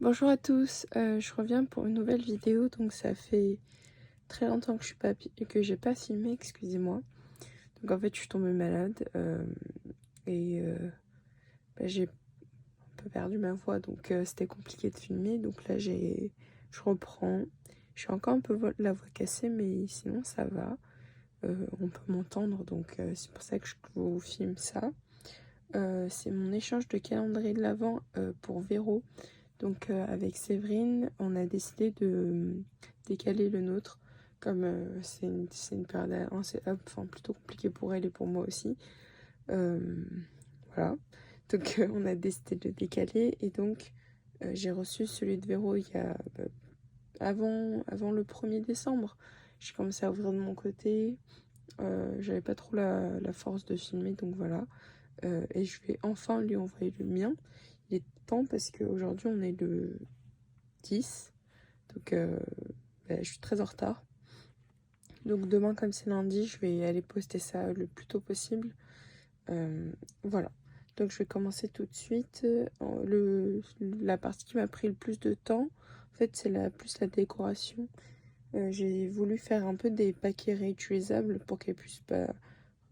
Bonjour à tous, je reviens pour une nouvelle vidéo. Donc ça fait très longtemps que j'ai pas filmé, excusez-moi. Donc en fait je suis tombée malade et j'ai un peu perdu ma voix, donc c'était compliqué de filmer. Donc là je reprends. Je suis encore un peu la voix cassée, mais sinon ça va. On peut m'entendre, donc c'est pour ça que je vous filme ça. C'est mon échange de calendrier de l'Avent pour Véro. Donc avec Séverine, on a décidé de décaler le nôtre. Comme c'est une période enfin, plutôt compliquée pour elle et pour moi aussi. Euh, voilà. Donc on a décidé de le décaler. Et donc j'ai reçu celui de Véro il y a avant le 1er décembre. J'ai commencé à ouvrir de mon côté. J'avais pas trop la force de filmer, donc voilà. Et je vais enfin lui envoyer le mien. Il est temps parce qu'aujourd'hui on est le 10. Donc je suis très en retard. Donc demain, comme c'est lundi, je vais aller poster ça le plus tôt possible. Voilà. Donc je vais commencer tout de suite. La partie qui m'a pris le plus de temps, en fait, c'est plus la décoration. J'ai voulu faire un peu des paquets réutilisables pour qu'elles puissent pas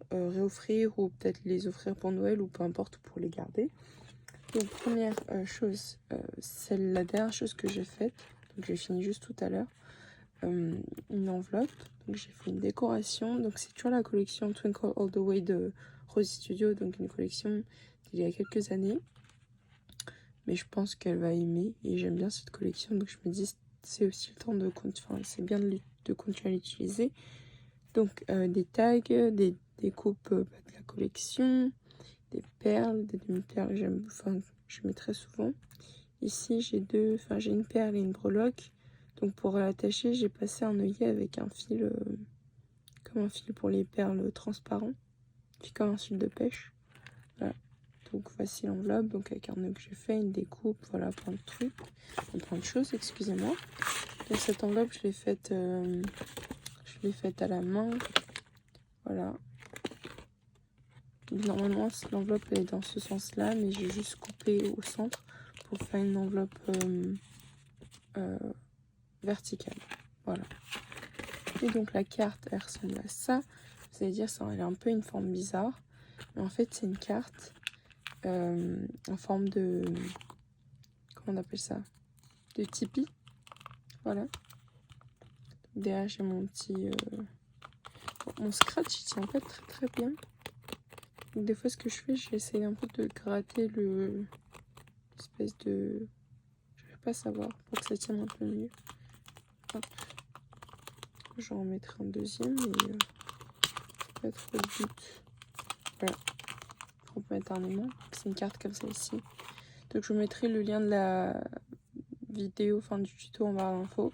réoffrir ou peut-être les offrir pour Noël ou peu importe pour les garder. Donc première chose, c'est la dernière chose que j'ai faite. Donc j'ai fini juste tout à l'heure. Une enveloppe. Donc j'ai fait une décoration. Donc c'est toujours la collection Twinkle All the Way de Rosy Studio. Donc une collection d'il y a quelques années. Mais je pense qu'elle va aimer. Et j'aime bien cette collection. Donc je me dis c'est aussi le temps de continuer. Enfin, c'est bien de continuer à l'utiliser. Donc des tags, des coupes de la collection, des perles, des demi-perles. Je mets très souvent. Ici j'ai j'ai une perle et une breloque. Donc pour l'attacher, j'ai passé un œillet avec un fil, comme un fil pour les perles transparents, puis comme un fil de pêche. Voilà. Donc voici l'enveloppe, donc avec un nœud que j'ai fait, une découpe, voilà, plein de trucs, plein de choses, excusez-moi. Donc cette enveloppe, je l'ai faite à la main, voilà. Normalement, l'enveloppe est dans ce sens-là, mais j'ai juste coupé au centre pour faire une enveloppe verticale, voilà. Et donc la carte, elle ressemble à ça. Vous allez dire, ça, elle a un peu une forme bizarre. Mais en fait, c'est une carte en forme de... Comment on appelle ça? De Tipeee. Voilà. Derrière, j'ai mon petit... Mon scratch, il tient pas très très bien. Donc des fois, ce que je fais, j'essaie un peu de gratter l'espèce de... Je vais pas savoir pour que ça tienne un peu mieux. Hop. J'en remettrai un deuxième, mais pas trop le but. Voilà. Momentanément. C'est une carte comme ça ici. Donc je vous mettrai le lien de la vidéo, enfin du tuto en barre d'infos.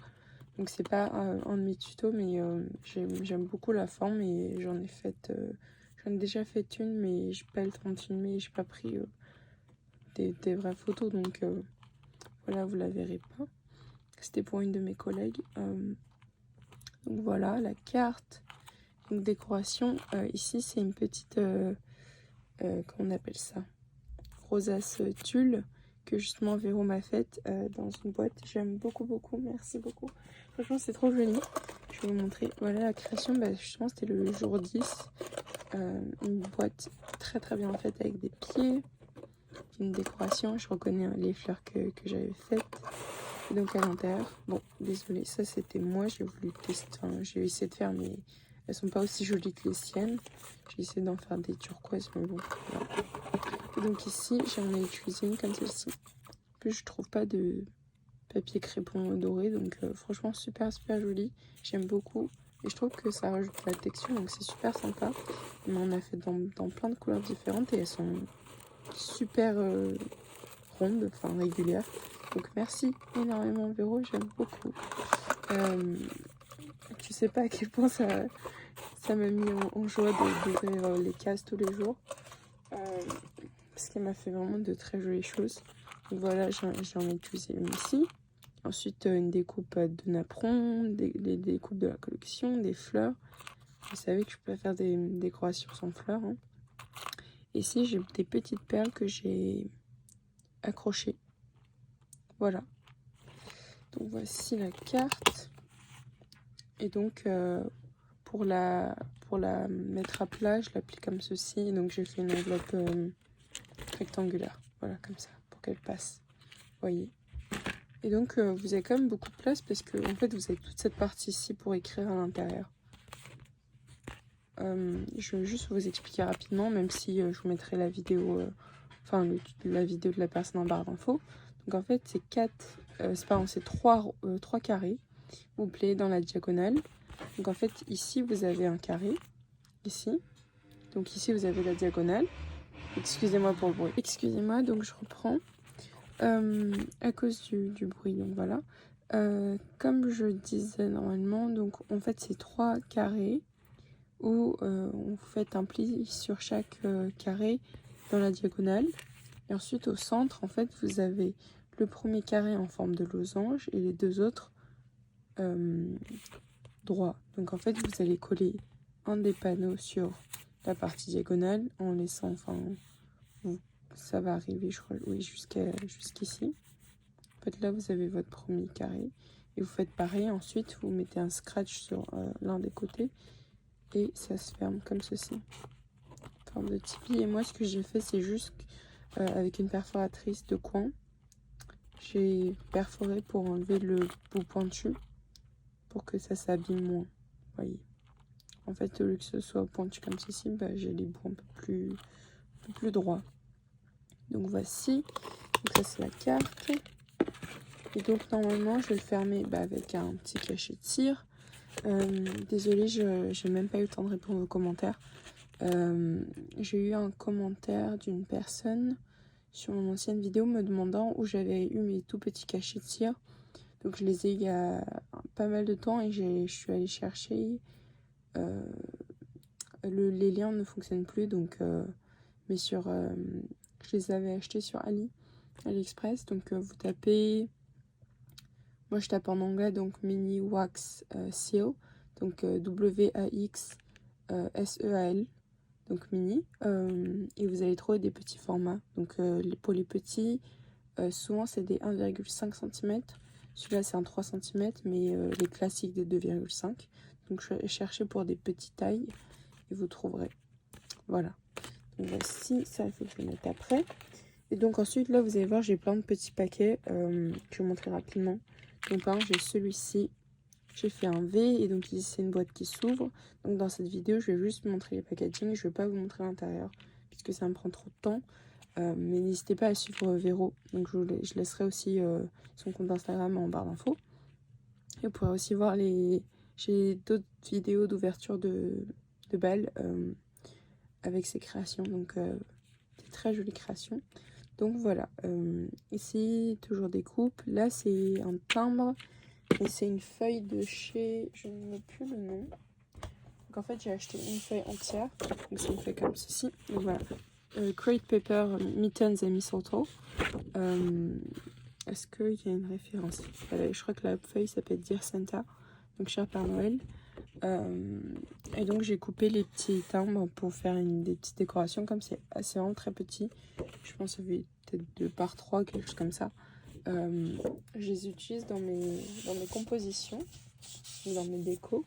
Donc c'est pas un de mes tutos, mais j'aime beaucoup la forme et j'en ai déjà fait une, mais j'ai pas eu le temps de filmer, j'ai pas pris des vraies photos, donc voilà, vous la verrez pas. C'était pour une de mes collègues. Donc voilà, la carte. Donc décoration, ici c'est une petite, comment on appelle ça, rosace tulle que justement Véro m'a faite dans une boîte. J'aime beaucoup, merci beaucoup. Franchement, c'est trop joli. Je vais vous montrer. Voilà la création, justement, c'était le jour 10. Une boîte très très bien faite avec des pieds. Une décoration, je reconnais les fleurs que j'avais faites. Et donc à l'intérieur, bon, désolé, ça c'était moi, j'ai voulu tester, j'ai essayé de faire, mais elles sont pas aussi jolies que les siennes. J'ai essayé d'en faire des turquoises, mais bon, voilà. Et donc ici, j'en ai utilisé une comme celle-ci. En plus, je trouve pas de papier crépon doré, donc franchement super joli. J'aime beaucoup et je trouve que ça rajoute de la texture, donc c'est super sympa. On en a fait dans plein de couleurs différentes et elles sont super rondes, enfin régulières. Donc merci énormément Véro, j'aime beaucoup. Tu sais pas à quel point ça m'a mis en joie d'ouvrir les cases tous les jours. Parce qu'elle m'a fait vraiment de très jolies choses. Donc voilà, j'en ai utilisé une ici. Ensuite, une découpe de napperon, des découpes de la collection, des fleurs. Vous savez que je peux faire des décorations sans fleurs. Hein. Ici, j'ai des petites perles que j'ai accrochées. Voilà. Donc voici la carte. Et donc pour la mettre à plat, je l'applique comme ceci. Donc j'ai fait une enveloppe rectangulaire. Voilà, comme ça, pour qu'elle passe. Voyez. Et donc vous avez quand même beaucoup de place parce que en fait vous avez toute cette partie ici pour écrire à l'intérieur. Je vais juste vous expliquer rapidement, même si je vous mettrai la vidéo, la vidéo de la personne en barre d'infos. Donc en fait c'est trois carrés. Vous pliez dans la diagonale. Donc en fait ici vous avez un carré, ici. Donc ici vous avez la diagonale. Excusez-moi pour le bruit. Excusez-moi, donc je reprends. À cause du bruit, donc voilà. Comme je disais normalement, donc en fait c'est 3 carrés où vous faites un pli sur chaque carré dans la diagonale. Et ensuite au centre, en fait, vous avez le premier carré en forme de losange et les deux autres droits. Donc en fait, vous allez coller un des panneaux sur la partie diagonale en laissant, ça va arriver, je crois, oui, jusqu'ici. En fait, là, vous avez votre premier carré et vous faites pareil. Ensuite, vous mettez un scratch sur l'un des côtés et ça se ferme comme ceci. Forme de tipi. Et moi, ce que j'ai fait, c'est juste avec une perforatrice de coin, j'ai perforé pour enlever le bout pointu pour que ça s'abîme moins. Voyez. En fait, au lieu que ce soit pointu comme ceci, j'ai les bouts un peu plus droits. Donc voici. Donc ça, c'est la carte. Et donc normalement je vais le fermer avec un petit cachet de cire. Désolée, je n'ai même pas eu le temps de répondre aux commentaires. J'ai eu un commentaire d'une personne sur mon ancienne vidéo me demandant où j'avais eu mes tout petits cachets de cire. Donc je les ai eu il y a pas mal de temps et je suis allée chercher. Les liens ne fonctionnent plus, donc mais je les avais achetés sur AliExpress. Donc vous tapez... Moi, je tape en anglais, donc Mini Wax Seal, donc W-A-X-S-E-A-L, donc mini. Et vous allez trouver des petits formats. Donc, pour les petits, souvent, c'est des 1,5 cm. Celui-là, c'est un 3 cm, mais les classiques des 2,5. Donc, cherchez pour des petites tailles et vous trouverez. Voilà. Donc, voici, ça, il faut que je le mette après. Et donc, ensuite, là, vous allez voir, j'ai plein de petits paquets que je vais vous montrer rapidement. Donc par exemple, j'ai celui-ci, j'ai fait un V et donc ici c'est une boîte qui s'ouvre. Donc dans cette vidéo, je vais juste montrer les packaging, je ne vais pas vous montrer l'intérieur puisque ça me prend trop de temps. Mais n'hésitez pas à suivre Véro, donc je laisserai aussi son compte Instagram en barre d'infos. Et vous pourrez aussi voir j'ai d'autres vidéos d'ouverture de balles avec ses créations, donc des très jolies créations. Donc voilà, ici toujours des coupes, là c'est un timbre et c'est une feuille de chez, je ne sais plus le nom. Donc en fait j'ai acheté une feuille entière, donc c'est une feuille comme ceci. Donc voilà, Crate Paper Mittens and Mistletoe. Est-ce qu'il y a une référence? Voilà, je crois que la feuille s'appelle Dear Santa, donc cher Père Noël. Et donc j'ai coupé les petits timbres pour faire des petites décorations, comme c'est vraiment très petit. Je pense que ça fait peut-être 2 par 3, quelque chose comme ça. Je les utilise dans mes compositions, dans mes décos,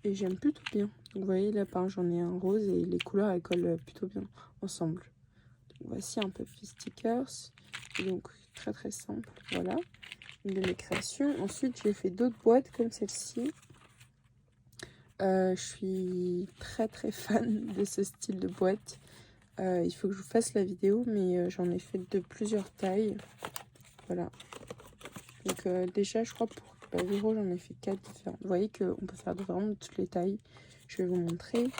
et j'aime plutôt bien. Donc vous voyez là, j'en ai un rose et les couleurs elles collent plutôt bien ensemble. Donc, voici un peu de stickers, donc très très simple. Voilà, une de mes créations. Ensuite j'ai fait d'autres boîtes comme celle-ci. Je suis très très fan de ce style de boîte. Il faut que je vous fasse la vidéo, mais j'en ai fait de plusieurs tailles. Voilà. Donc déjà, je crois pour Véro, j'en ai fait 4 différents. Vous voyez qu'on peut faire vraiment de toutes les tailles. Je vais vous montrer. Donc,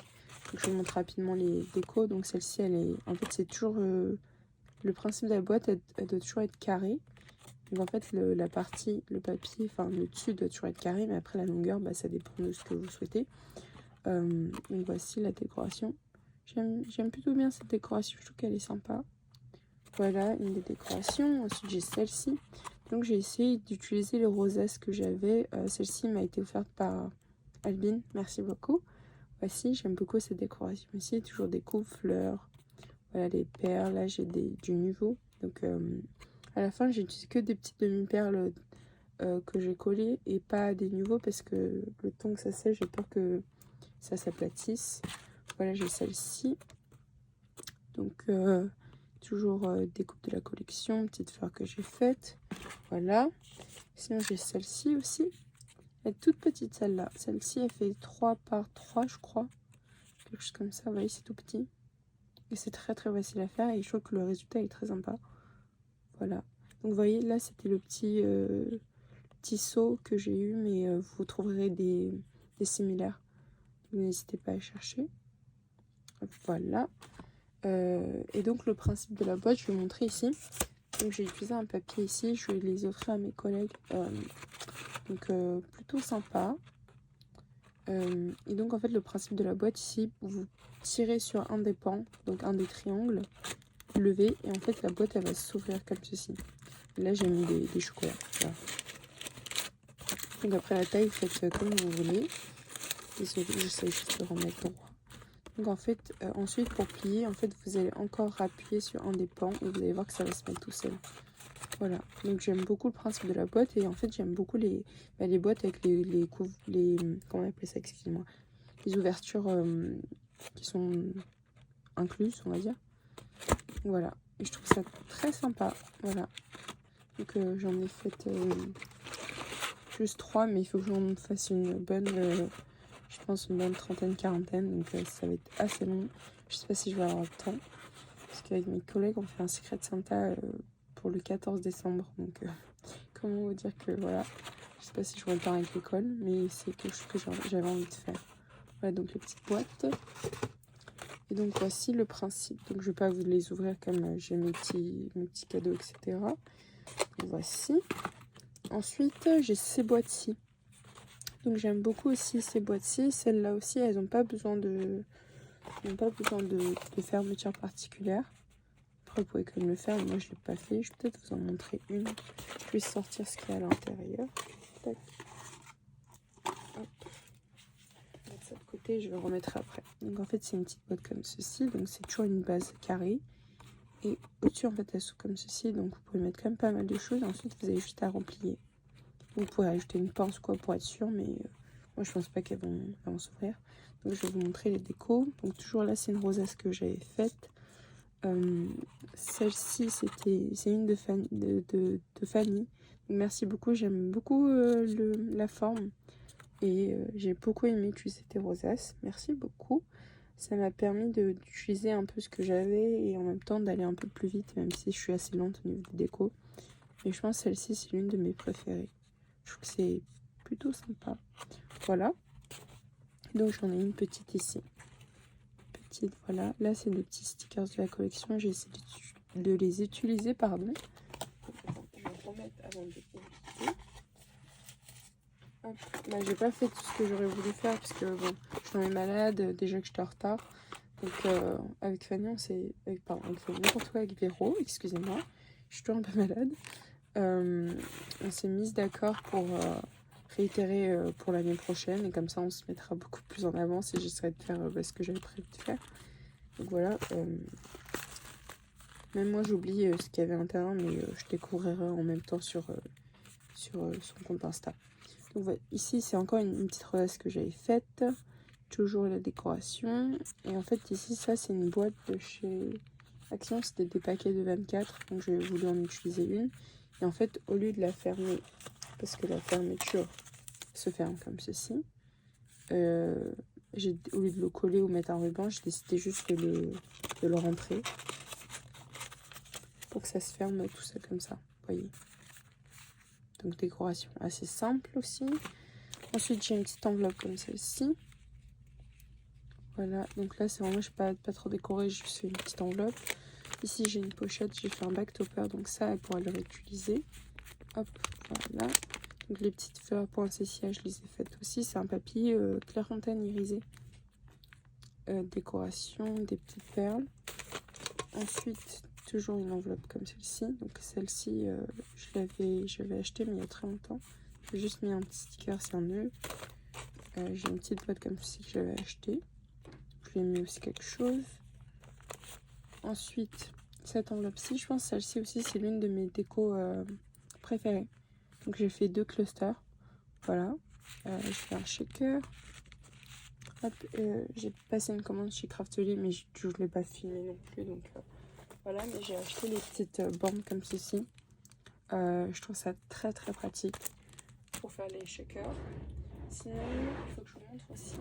je vous montre rapidement les décos. Donc celle-ci, elle est... En fait, c'est toujours... Le principe de la boîte, elle doit toujours être carrée. Donc en fait, la partie, le papier, le dessus doit toujours être carré. Mais après, la longueur, ça dépend de ce que vous souhaitez. Donc voici la décoration. J'aime plutôt bien cette décoration, je trouve qu'elle est sympa. Voilà une des décorations. Ensuite j'ai celle-ci. Donc j'ai essayé d'utiliser les rosaces que j'avais. Celle-ci m'a été offerte par Albine, merci beaucoup. Voici, j'aime beaucoup cette décoration ici. Toujours des coupes, fleurs. Voilà les perles, là j'ai du nouveau. Donc à la fin j'ai utilisé que des petites demi-perles que j'ai collé et pas des nouveaux parce que le temps que ça sèche, j'ai peur que ça s'aplatisse. Voilà, j'ai celle-ci. Donc, toujours découpe de la collection, petite fleur que j'ai faite. Voilà. Sinon, j'ai celle-ci aussi. Elle est toute petite, celle-là. Celle-ci, elle fait 3 par 3, je crois. Quelque chose comme ça. Vous voyez, c'est tout petit. Et c'est très très facile à faire. Et je trouve que le résultat est très sympa. Voilà. Donc, vous voyez, là, c'était le petit seau que j'ai eu. Mais vous trouverez des similaires. N'hésitez pas à chercher. Voilà. Et donc, le principe de la boîte, je vais vous montrer ici. Donc, j'ai utilisé un papier ici. Je vais les offrir à mes collègues. Donc, plutôt sympa. Et donc, en fait, le principe de la boîte ici, vous tirez sur un des pans, donc un des triangles, vous levez, et en fait, la boîte, elle va s'ouvrir comme ceci. Et là, j'ai mis des chocolats. Voilà. Donc, après la taille, vous faites comme vous voulez. Désolée, j'essaie juste de remettre droit. Donc, en fait, ensuite, pour plier, en fait, vous allez encore appuyer sur un des pans, et vous allez voir que ça va se mettre tout seul. Voilà, donc j'aime beaucoup le principe de la boîte et en fait j'aime beaucoup les boîtes avec les comment on appelle ça, excusez-moi, les ouvertures qui sont incluses, on va dire. Voilà, et je trouve ça très sympa. Voilà, donc j'en ai fait juste 3, mais il faut que j'en fasse une bonne, je pense une bonne trentaine, quarantaine, donc ça va être assez long. Je sais pas si je vais avoir le temps, parce qu'avec mes collègues on fait un Secret Santa pour le 14 décembre, donc comment vous dire que voilà, je sais pas si je repars avec l'école, mais c'est quelque chose que j'avais envie de faire. Voilà donc les petites boîtes. Et donc voici le principe. Donc je vais pas vous les ouvrir comme j'ai mes petits cadeaux, etc. Donc, voici. Ensuite j'ai ces boîtes-ci. Donc j'aime beaucoup aussi ces boîtes-ci. Celles-là aussi, elles n'ont pas besoin de fermeture particulière. Après, vous pouvez quand même le faire, mais moi je ne l'ai pas fait. Je vais peut-être vous en montrer une. Je vais sortir ce qu'il y a à l'intérieur. Tac. Hop. Mettre ça de côté, je vais remettre après. Donc en fait, c'est une petite boîte comme ceci. Donc c'est toujours une base carrée. Et au-dessus, en fait, elles sont comme ceci. Donc vous pouvez mettre quand même pas mal de choses. Ensuite, vous avez juste à replier. Vous pouvez ajouter une pince quoi pour être sûr, mais moi je pense pas qu'elles vont s'ouvrir. Donc je vais vous montrer les décos. Donc toujours là, c'est une rosace que j'avais faite. Celle-ci, c'est une de Fanny. Donc, merci beaucoup, j'aime beaucoup la forme. Et j'ai beaucoup aimé utiliser tes rosaces. Merci beaucoup. Ça m'a permis d'utiliser un peu ce que j'avais et en même temps d'aller un peu plus vite, même si je suis assez lente au niveau des décos. Et je pense que celle-ci, c'est l'une de mes préférées. Je trouve que c'est plutôt sympa. Voilà. Donc j'en ai une petite ici. Petite, voilà. Là, c'est des petits stickers de la collection. J'ai essayé de les utiliser, pardon. Je vais remettre avant de oublier. Bah, j'ai pas fait tout ce que j'aurais voulu faire parce que bon, je suis malade, déjà que j'étais en retard. Donc avec Fanny, pardon, avec n'importe quoi, avec Véro, excusez-moi, je suis toujours un peu malade. On s'est mis d'accord pour réitérer pour l'année prochaine et comme ça on se mettra beaucoup plus en avance et j'essaierai de faire ce que j'avais prévu de faire. Donc voilà, même moi j'oublie ce qu'il y avait à l'intérieur, mais je découvrirai en même temps sur son compte Insta. Donc voilà, ici c'est encore une petite rosace que j'avais faite, toujours la décoration. Et en fait ici ça c'est une boîte de chez Action, c'était des paquets de 24, donc j'ai voulu en utiliser une. Et en fait au lieu de la fermer, parce que la fermeture se ferme comme ceci, au lieu de le coller ou mettre un ruban, j'ai décidé juste de le rentrer pour que ça se ferme tout ça comme ça, vous voyez. Donc décoration assez simple aussi. Ensuite j'ai une petite enveloppe comme celle-ci. Voilà, donc là c'est vraiment, je n'ai pas trop décoré, juste une petite enveloppe. Ici j'ai une pochette, j'ai fait un back topper, donc ça elle pourra le réutiliser. Hop, voilà. Donc les petites fleurs poinsettias, je les ai faites aussi. C'est un papier Clairefontaine irisé. Décoration, des petites perles. Ensuite, toujours une enveloppe comme celle-ci. Donc celle-ci, j'avais acheté mais il y a très longtemps. J'ai juste mis un petit sticker, c'est un nœud. J'ai une petite boîte comme ceci que j'avais acheté. Je lui ai mis aussi quelque chose. Ensuite, cette enveloppe-ci, je pense celle-ci aussi, c'est l'une de mes décos préférées. Donc j'ai fait 2 clusters. Voilà. Je fais un shaker. Hop, j'ai passé une commande chez Craftly, mais je ne l'ai pas filmé non plus. Donc voilà, mais j'ai acheté les petites bornes comme ceci. Je trouve ça très très pratique pour faire les shakers. Sinon, il faut que je vous montre aussi.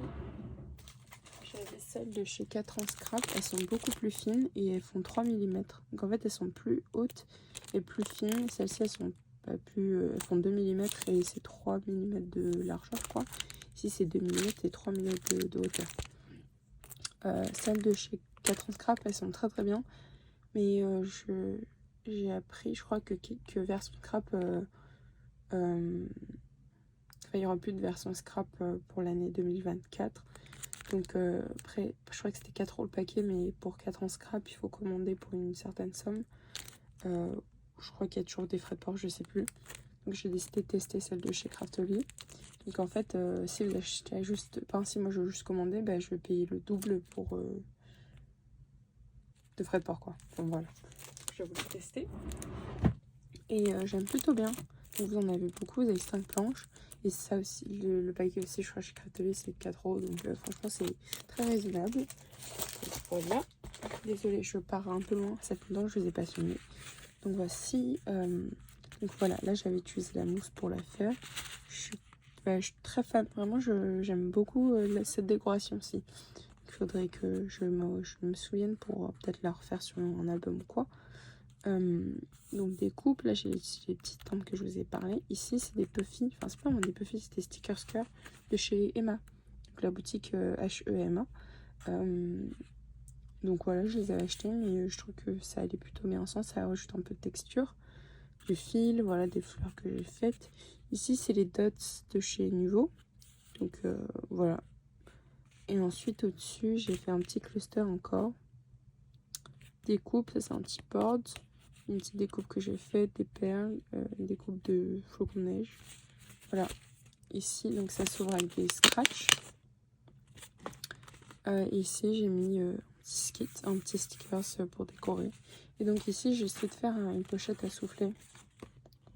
J'avais celles de chez 4 ans Scrap. Elles sont beaucoup plus fines et elles font 3 mm. Donc en fait, elles sont plus hautes et plus fines. Celles-ci, elles sont pas plus. Elles font 2 mm et c'est 3 mm de largeur, je crois. Ici, c'est 2 mm et 3 mm de hauteur. Celles de chez 4 ans Scrap, elles sont très très bien. Mais j'ai appris, je crois que version Scrap. Il n'y aura plus de version Scrap pour l'année 2024. Donc après, je crois que c'était 4 € le paquet, mais pour 4 ans Scrap, il faut commander pour une certaine somme. Je crois qu'il y a toujours des frais de port, je sais plus. Donc j'ai décidé de tester celle de chez Craftly. Donc en fait, si vous achetez juste, enfin si moi je veux juste commander, bah, je vais payer le double pour de frais de port quoi. Donc voilà, je vais vous le tester. Et j'aime plutôt bien. Donc vous en avez beaucoup, vous avez 5 planches. Et ça aussi, le paquet aussi, je crois chez Craftly, c'est 4 €. Donc franchement, c'est très raisonnable. Donc, voilà. Désolée, je pars un peu loin. Ça fait longtemps que je ne vous ai pas filmé. Donc voici. Donc voilà, là j'avais utilisé la mousse pour la faire. Je suis très fan. Vraiment, j'aime beaucoup cette décoration aussi. Il faudrait que je me souvienne pour peut-être la refaire sur un album ou quoi. Donc des coupes, là j'ai les petites tempes que je vous ai parlé. Ici c'est des puffy, enfin c'est pas vraiment des puffy, c'est des stickers skirt de chez Emma, donc la boutique H-E-M-A. Donc voilà, je les ai achetés, mais je trouve que ça allait plutôt bien ensemble, ça rajoute un peu de texture, du fil, voilà, des fleurs que j'ai faites. Ici c'est les dots de chez Nuvo, donc voilà. Et ensuite au dessus j'ai fait un petit cluster encore, des coupes, ça c'est un petit board. Une petite découpe que j'ai faite, des perles, une découpe de flocons de neige. Voilà. Ici, donc ça s'ouvre avec des scratchs. Ici, j'ai mis un petit sticker pour décorer. Et donc ici, j'ai essayé de faire une pochette à souffler.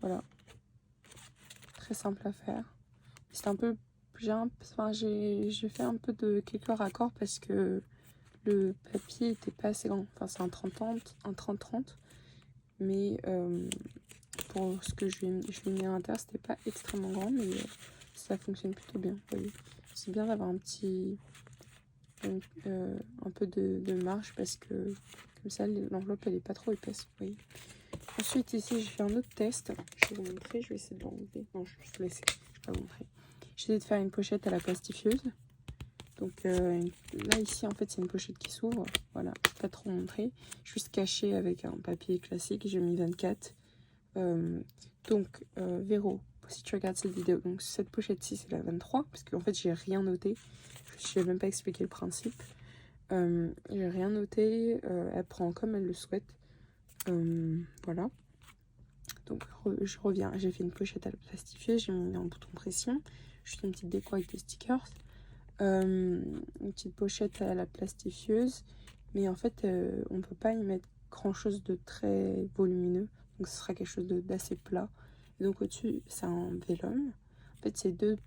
Voilà. Très simple à faire. C'est un peu... J'ai fait un peu de quelques raccords parce que le papier était pas assez grand. Enfin, c'est un 30-30. Mais pour ce que je l'ai mis à l'intérieur, c'était pas extrêmement grand, mais ça fonctionne plutôt bien. Vous voyez, c'est bien d'avoir un peu de marge parce que comme ça l'enveloppe elle est pas trop épaisse. Vous voyez. Ensuite ici j'ai fait un autre test. Je vais vous montrer. Je vais essayer de l'enlever. Non, je vais juste laisser. Je vais pas vous montrer. J'ai essayé de faire une pochette à la plastifieuse. Donc là ici en fait c'est une pochette qui s'ouvre, voilà, je vais pas trop montrer, juste cachée avec un papier classique, j'ai mis 24. Véro, si tu regardes cette vidéo, donc cette pochette-ci c'est la 23, parce qu'en fait j'ai rien noté, je n'ai même pas expliqué le principe, j'ai rien noté, elle prend comme elle le souhaite, voilà. Donc je reviens, j'ai fait une pochette à la plastifier, j'ai mis un bouton pression, juste une petite déco avec des stickers. Une petite pochette à la plastifieuse, mais en fait on peut pas y mettre grand chose de très volumineux, donc ce sera quelque chose d'assez plat. Et donc au dessus c'est un vélum, en fait c'est deux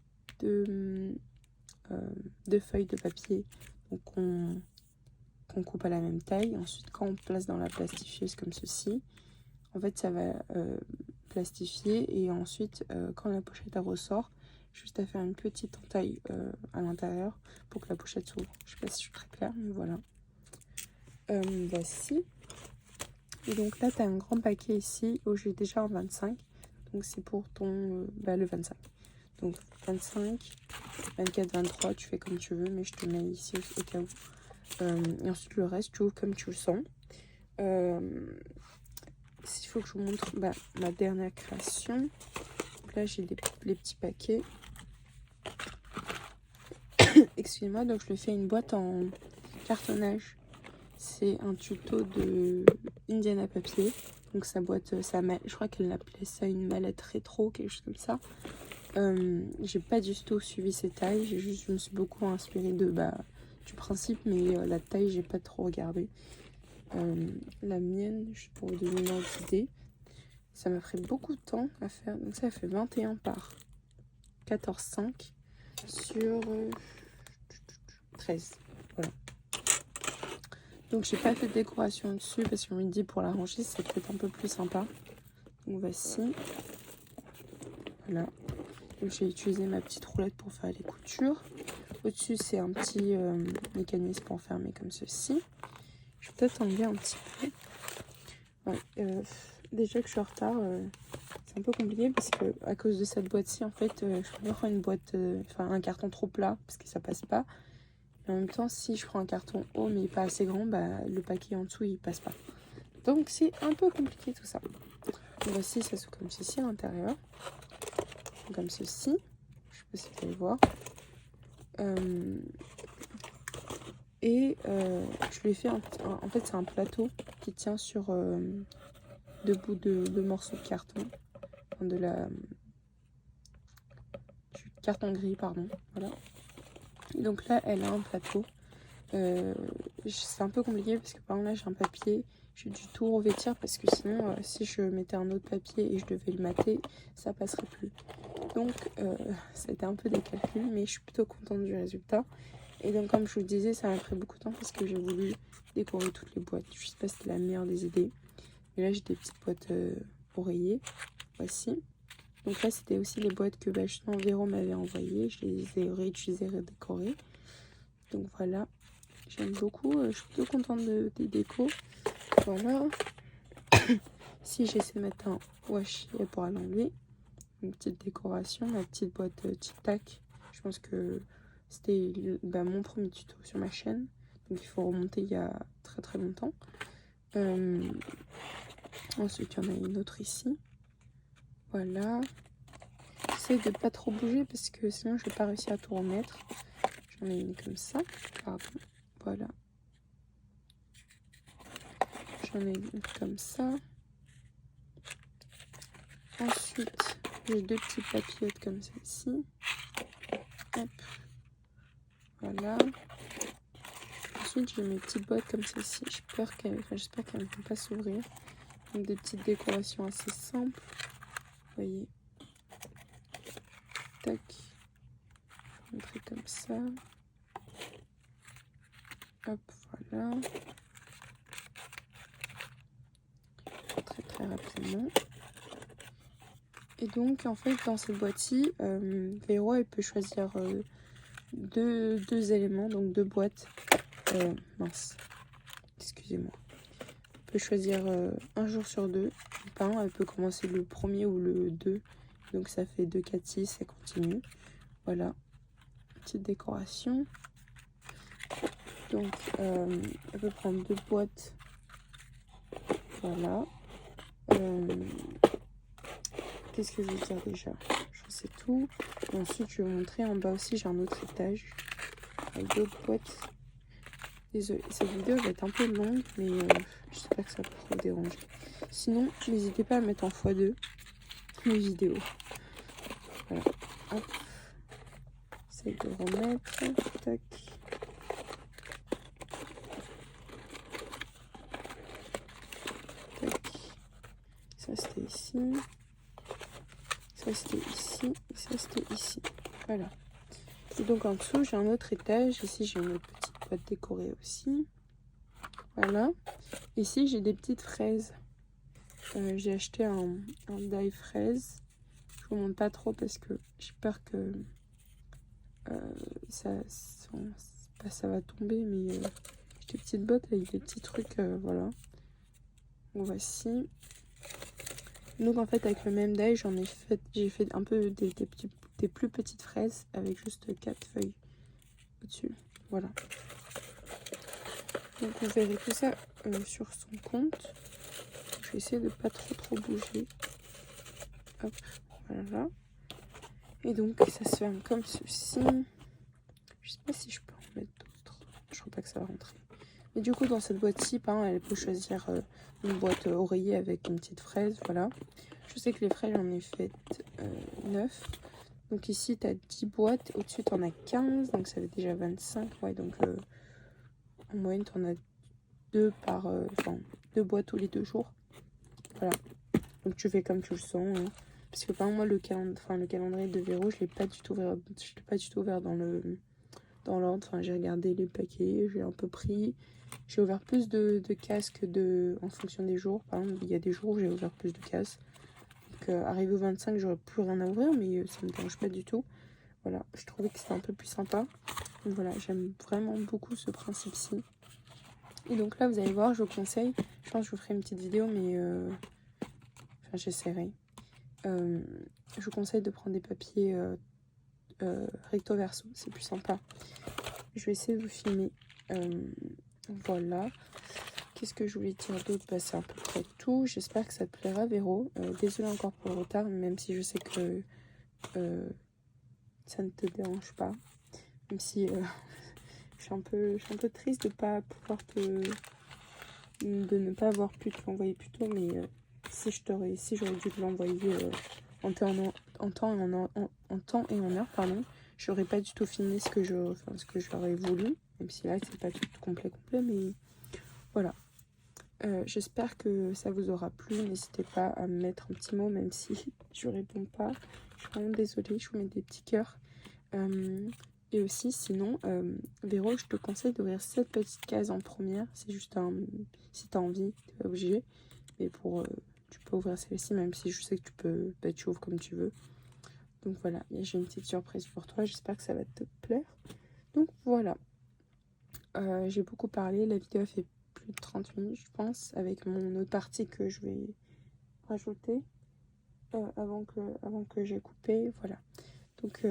feuilles de papier qu'on coupe à la même taille. Ensuite quand on place dans la plastifieuse comme ceci, en fait ça va plastifier, et ensuite quand la pochette elle ressort, juste à faire une petite entaille à l'intérieur pour que la pochette s'ouvre. Je sais pas si je suis très claire, mais voilà. Voici. Et donc là, tu as un grand paquet ici où j'ai déjà en 25. Donc c'est pour ton le 25. Donc 25, 24, 23, tu fais comme tu veux, mais je te mets ici au cas où. Et ensuite le reste, tu ouvres comme tu le sens. S'il faut que je vous montre ma dernière création. Donc là, j'ai les petits paquets. Excusez-moi, donc je lui fais une boîte en cartonnage. C'est un tuto de Indiana Papier. Donc sa boîte, je crois qu'elle appelait ça une mallette rétro, quelque chose comme ça. J'ai pas du tout suivi ses tailles. Je me suis beaucoup inspirée du principe, mais la taille, j'ai pas trop regardé. La mienne, juste pour vous donner une ordre d'idée. Ça m'a pris beaucoup de temps à faire. Donc ça fait 21 par 14,5 sur 13. Voilà. Donc j'ai pas fait de décoration dessus parce qu'on me dit pour la ranger c'est peut-être un peu plus sympa. Donc voici. Voilà. Donc j'ai utilisé ma petite roulette pour faire les coutures. Au-dessus c'est un petit mécanisme pour fermer comme ceci. Je vais peut-être enlever un petit peu. Ouais, déjà que je suis en retard, c'est un peu compliqué parce que à cause de cette boîte-ci, en fait, je peux pas prendre une boîte, un carton trop plat parce que ça passe pas. Et en même temps, si je prends un carton haut mais pas assez grand, bah le paquet en dessous il passe pas. Donc c'est un peu compliqué tout ça. Donc, voici, ça se comme ceci à l'intérieur, comme ceci. Je sais pas si vous allez voir. Je lui ai fait en fait c'est un plateau qui tient sur deux bouts de morceaux de carton, du carton gris pardon, voilà. Et donc là elle a un plateau, c'est un peu compliqué parce que par exemple là j'ai un papier, j'ai dû tout revêtir parce que sinon si je mettais un autre papier et je devais le mater, ça passerait plus. Donc ça a été un peu des calculs, mais je suis plutôt contente du résultat. Et donc comme je vous le disais, ça m'a pris beaucoup de temps parce que j'ai voulu décorer toutes les boîtes. Je sais pas si c'était la meilleure des idées. Mais là j'ai des petites boîtes oreillers. Voici. Donc là c'était aussi les boîtes que justement Véro m'avait envoyées. Je les ai réutilisées, redécorées. Donc voilà. J'aime beaucoup. Je suis plutôt contente des décos. Voilà. Si j'essaie de mettre un washi elle pourra l'enlever. Une petite décoration. Ma petite boîte Tic Tac. Je pense que c'était mon premier tuto sur ma chaîne. Donc il faut remonter il y a très très longtemps. Ensuite il y en a une autre ici. Voilà. J'essaie de pas trop bouger parce que sinon je vais pas réussir à tout remettre. J'en ai une comme ça. Pardon. Voilà. J'en ai une comme ça. Ensuite, j'ai deux petites papillotes comme celle-ci. Hop. Voilà. Ensuite, j'ai mes petites boîtes comme celle-ci. J'espère qu'elles ne vont pas s'ouvrir. Donc des petites décorations assez simples. Vous voyez. Tac. Je vais montrer comme ça. Hop, voilà. Très très rapidement. Et donc en fait dans cette boîte-ci, Véro elle peut choisir deux éléments, donc deux boîtes. Mince, excusez-moi. Elle peut choisir un jour sur deux. Elle peut commencer le premier ou le 2. Donc ça fait 2, 4, 6, ça continue. Voilà, petite décoration. Donc elle peut prendre deux boîtes. Voilà. Qu'est-ce que je veux dire déjà? Je sais tout. Et ensuite, je vais vous montrer en bas aussi. J'ai un autre étage avec d'autres boîtes. Désolée, cette vidéo va être un peu longue, mais j'espère que ça va pas trop déranger. Sinon, n'hésitez pas à mettre en x2 mes vidéos. Voilà. Hop. J'essaie de remettre. Tac. Tac. Ça, c'était ici. Ça c'était ici et ça c'était ici. Voilà. Et donc en dessous j'ai un autre étage. Ici j'ai une autre petite boîte décorée aussi. Voilà. Ici j'ai des petites fraises. J'ai acheté un die fraise. Je vous montre pas trop parce que j'ai peur que ça va tomber. Mais j'ai des petites boîtes avec des petits trucs. Voilà. Donc voici. Donc en fait avec le même die j'ai fait un peu des plus petites fraises avec juste 4 feuilles au-dessus. Voilà. Donc vous verrez tout ça sur son compte. Je vais essayer de pas trop bouger. Hop, voilà. Et donc ça se ferme comme ceci. Je sais pas si je peux en mettre d'autres. Je crois pas que ça va rentrer. Et du coup dans cette boîte-ci, elle peut choisir une boîte oreiller avec une petite fraise. Voilà. Je sais que les fraises j'en ai fait 9. Donc ici tu as 10 boîtes. Au-dessus tu en as 15. Donc ça fait déjà 25. Ouais, donc en moyenne tu en as 2 boîtes tous les 2 jours. Voilà. Donc tu fais comme tu le sens, hein. Parce que par exemple, moi, le calendrier de Véro, je l'ai pas du tout ouvert dans l'ordre. Enfin, j'ai regardé les paquets, j'ai un peu pris. J'ai ouvert plus de cases que en fonction des jours. Par exemple, il y a des jours où j'ai ouvert plus de cases. Donc, arrivé au 25, j'aurais plus rien à ouvrir, mais ça me dérange pas du tout. Voilà, je trouvais que c'était un peu plus sympa. Donc voilà, j'aime vraiment beaucoup ce principe-ci. Et donc là, vous allez voir, je vous conseille. Je pense que je vous ferai une petite vidéo, mais enfin, j'essaierai. Je vous conseille de prendre des papiers recto verso, c'est plus sympa. Je vais essayer de vous filmer. Voilà. Qu'est-ce que je voulais dire d'autre? Bah, c'est à peu près tout. J'espère que ça te plaira, Véro. Désolée encore pour le retard, même si je sais que ça ne te dérange pas. Même si je suis un peu triste de ne pas avoir pu te l'envoyer plus tôt, mais si j'aurais dû te l'envoyer en temps et en heure, pardon, j'aurais pas du tout filmé ce que j'aurais voulu, même si là c'est pas tout complet, mais voilà. J'espère que ça vous aura plu. N'hésitez pas à me mettre un petit mot, même si je réponds pas. Je suis vraiment désolée, je vous mets des petits cœurs. Et aussi, sinon, Véro, je te conseille d'ouvrir cette petite case en première. C'est juste si tu as envie, tu n'es pas obligé. Mais tu peux ouvrir celle-ci, même si je sais que tu ouvres comme tu veux. Donc voilà, j'ai une petite surprise pour toi. J'espère que ça va te plaire. Donc voilà. J'ai beaucoup parlé. La vidéo a fait plus de 30 minutes, je pense, avec mon autre partie que je vais rajouter avant que j'ai coupé. Voilà. Donc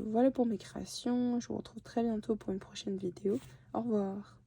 voilà pour mes créations. Je vous retrouve très bientôt pour une prochaine vidéo. Au revoir.